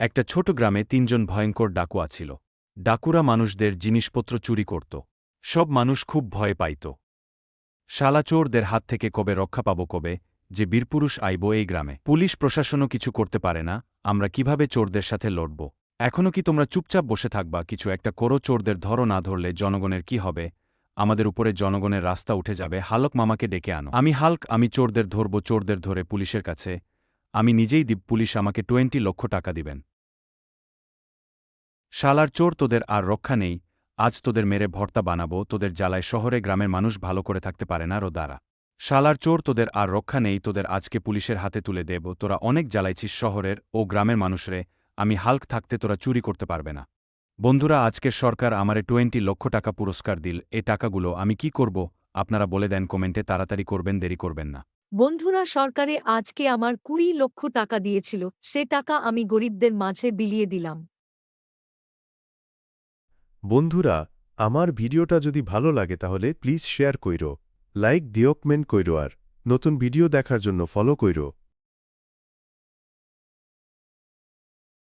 একটা ছোট গ্রামে ৩ জন ভয়ঙ্কর ডাকু আছিল। ডাকুরা মানুষদের জিনিসপত্র চুরি করত। সব মানুষ খুব ভয় পাইত। শালা চোরদের হাত থেকে কবে রক্ষা পাব, কবে যে বীরপুরুষ আইব এই গ্রামে? পুলিশ প্রশাসনও কিছু করতে পারে না, আমরা কিভাবে চোরদের সাথে লড়ব? এখনও কি তোমরা চুপচাপ বসে থাকবা? কিছু একটা করো। চোরদের ধরো, না ধরলে জনগণের কি হবে? আমাদের উপরে জনগণের রাস্তা উঠে যাবে। হালক মামাকে ডেকে আনো। আমি হাল্ক, আমি চোরদের ধরব। চোরদের ধরে পুলিশের কাছে আমি নিজেই দিব। পুলিশ আমাকে 20 লক্ষ টাকা দিবেন। শালার চোর, তোদের আর রক্ষা নেই। আজ তোদের মেরে ভর্তা বানাবো। তোদের জ্বালায় শহরে গ্রামের মানুষ ভালো করে থাকতে পারে না। দাঁড়া শালার চোর, তোদের আর রক্ষা নেই। তোদের আজকে পুলিশের হাতে তুলে দেব। তোরা অনেক জ্বালাইছিস শহরের ও গ্রামের মানুষরে। আমি হাল্ক থাকতে তোরা চুরি করতে পারবে না। বন্ধুরা, আজকের সরকার আমারে 20 লক্ষ টাকা পুরস্কার দিল। এ টাকাগুলো আমি কি করব আপনারা বলে দেন কমেন্টে। তাড়াতাড়ি করবেন, দেরি করবেন না। বন্ধুরা, সরকারে আজকে আমার 20 লক্ষ টাকা দিয়েছিল, সে টাকা আমি গরিবদের মাঝে বিলিয়ে দিলাম। বন্ধুরা, আমার ভিডিওটা যদি ভালো লাগে তাহলে প্লিজ শেয়ার কইরো, লাইক দিও, কমেন্ট কইরো আর নতুন ভিডিও দেখার জন্য ফলো কইরো।